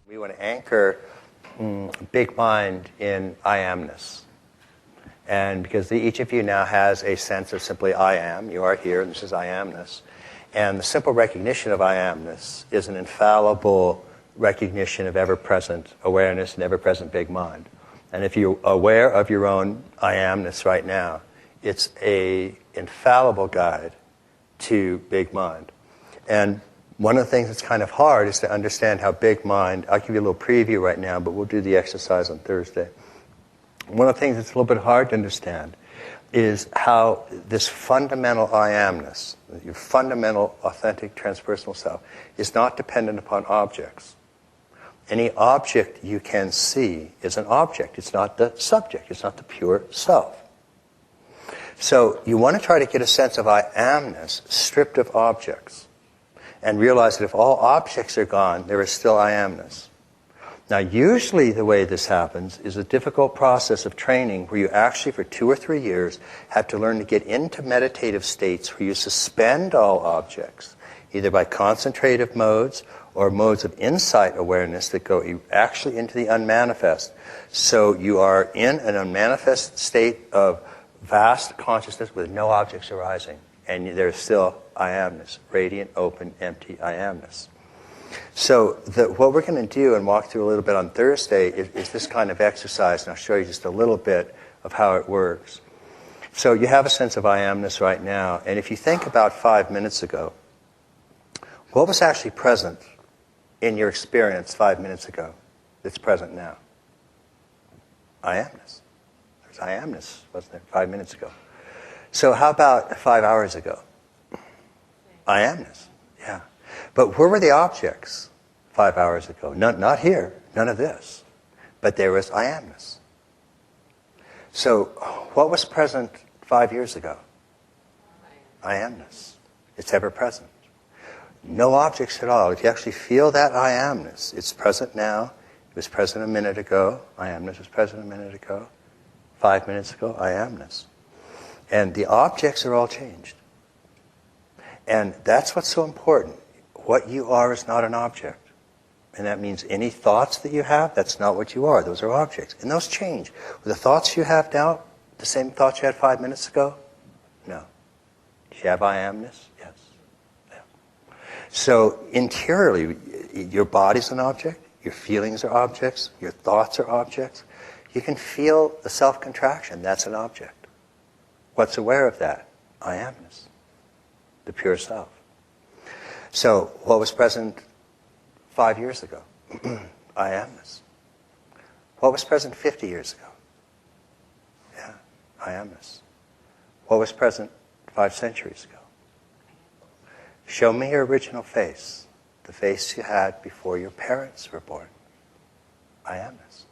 We want to anchor big mind in I amness. And because each of you now has a sense of simply I am, you are here, and this is I amness. And the simple recognition of I amness is an infallible recognition of ever-present awareness and ever-present big mind. And if you're aware of your own I amness right now, it's an infallible guide to big mind. And one of the things that's kind of hard is to understand how big mind, I'll give you a little preview right now, but we'll do the exercise on Thursday. One of the things that's a little bit hard to understand is how this fundamental I amness, your fundamental authentic transpersonal self, is not dependent upon objects. Any object you can see is an object. It's not the subject. It's not the pure self. So you want to try to get a sense of I amness stripped of objects and realize that if all objects are gone, there is still I amness. Now, usually the way this happens is a difficult process of training where you actually, for 2 or 3 years, have to learn to get into meditative states where you suspend all objects, either by concentrative modes or modes of insight awareness that go actually into the unmanifest. So you are in an unmanifest state of vast consciousness with no objects arising, and there's still I amness, radiant, open, empty I amness. So what we're going to do and walk through a little bit on Thursday is this kind of exercise, and I'll show you just a little bit of how it works. So you have a sense of I amness right now, and if you think about 5 minutes ago, what was actually present in your experience 5 minutes ago that's present now? I amness. There's I amness, wasn't there, 5 minutes ago? So how about 5 hours ago? I amness, yeah. But where were the objects 5 hours ago? Not here, none of this. But there was I amness. So what was present 5 years ago? I amness. It's ever present. No objects at all. If you actually feel that I amness, it's present now. It was present a minute ago. I amness was present a minute ago. 5 minutes ago, I amness. And the objects are all changed. And that's what's so important. What you are is not an object. And that means any thoughts that you have, that's not what you are. Those are objects. And those change. Were the thoughts you have now the same thoughts you had 5 minutes ago? No. Do you have I amness? Yes. Yeah. So interiorly, your body's an object. Your feelings are objects. Your thoughts are objects. You can feel the self-contraction. That's an object. What's aware of that? I amness. The pure self. So, what was present 5 years ago? I amness. What was present 50 years ago? Yeah, I amness. What was present 5 centuries ago? Show me your original face, the face you had before your parents were born. I amness.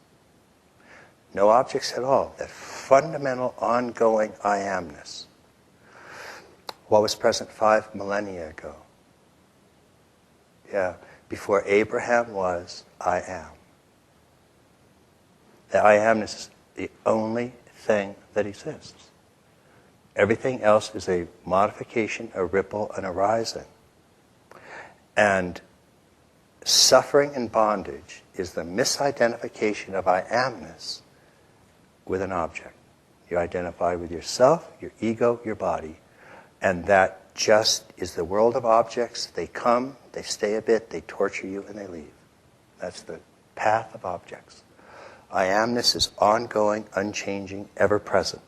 No objects at all. That fundamental, ongoing I amness. What was present 5 millennia ago? Yeah, before Abraham was, I am. The I amness is the only thing that exists. Everything else is a modification, a ripple, and a rising. And suffering and bondage is the misidentification of I amness with an object. You identify with yourself, your ego, your body, and that just is the world of objects. They come, they stay a bit, they torture you, and they leave. That's the path of objects. I amness is ongoing, unchanging, ever-present.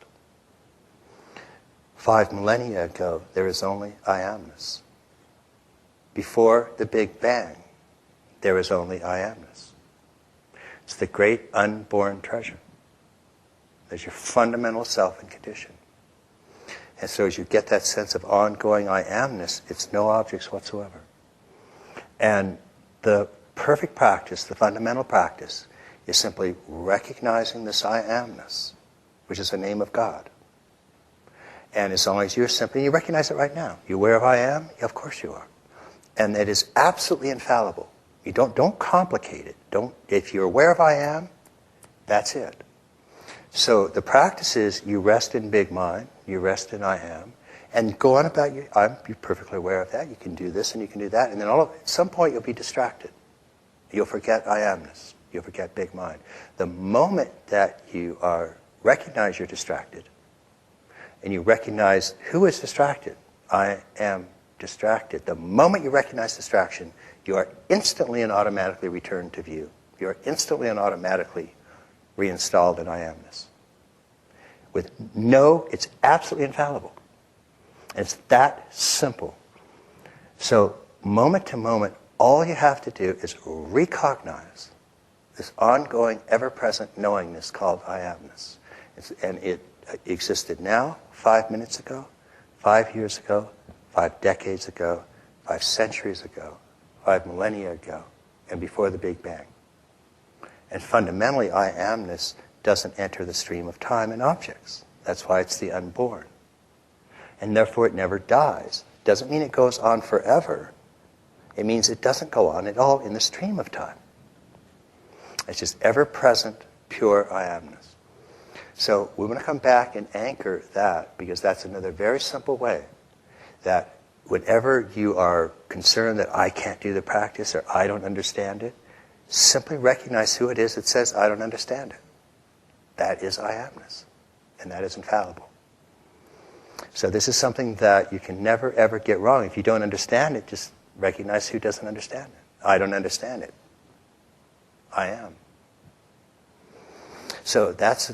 5 millennia ago, there is only I amness. Before the Big Bang, there is only I amness. It's the great unborn treasure. There's your fundamental self and condition. And so as you get that sense of ongoing I amness, it's no objects whatsoever. And the perfect practice, the fundamental practice, is simply recognizing this I amness, which is the name of God. And as long as you recognize it right now. You aware of I am? Yeah, of course you are. And it is absolutely infallible. You don't complicate it. If you're aware of I am, that's it. So the practice is you rest in big mind, you rest in I am, and go on about you're perfectly aware of that. You can do this and you can do that, and then at some point you'll be distracted. You'll forget I amness. You'll forget big mind. The moment that you recognize you're distracted, and you recognize who is distracted, I am distracted. The moment you recognize distraction, you are instantly and automatically returned to view. You are instantly and automatically reinstalled in I amness. It's absolutely infallible. It's that simple. So moment to moment, all you have to do is recognize this ongoing, ever-present knowingness called I amness. And it existed now, 5 minutes ago, 5 years ago, 5 decades ago, 5 centuries ago, 5 millennia ago, and before the Big Bang. And fundamentally, I amness doesn't enter the stream of time and objects. That's why it's the unborn. And therefore it never dies. Doesn't mean it goes on forever. It means it doesn't go on at all in the stream of time. It's just ever-present, pure I amness. So we want to come back and anchor that, because that's another very simple way that whenever you are concerned that I can't do the practice or I don't understand it, simply recognize who it is that says I don't understand it. That is I amness, and that is infallible. So this is something that you can never, ever get wrong. If you don't understand it, just recognize who doesn't understand it. I don't understand it. I am. So that's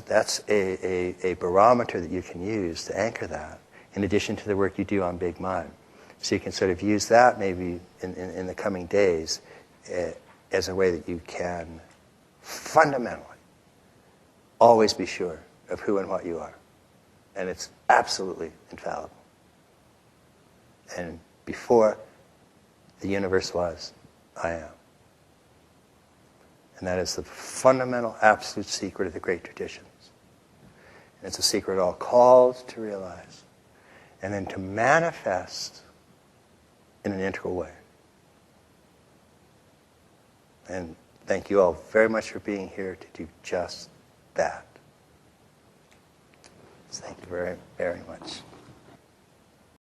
a barometer that you can use to anchor that, in addition to the work you do on Big Mind. So you can sort of use that maybe in the coming days as a way that you can fundamentally always be sure of who and what you are. And it's absolutely infallible. And before the universe was, I am. And that is the fundamental, absolute secret of the great traditions. And it's a secret all called to realize, and then to manifest in an integral way. And thank you all very much for being here to do just that. Thank you very, very much.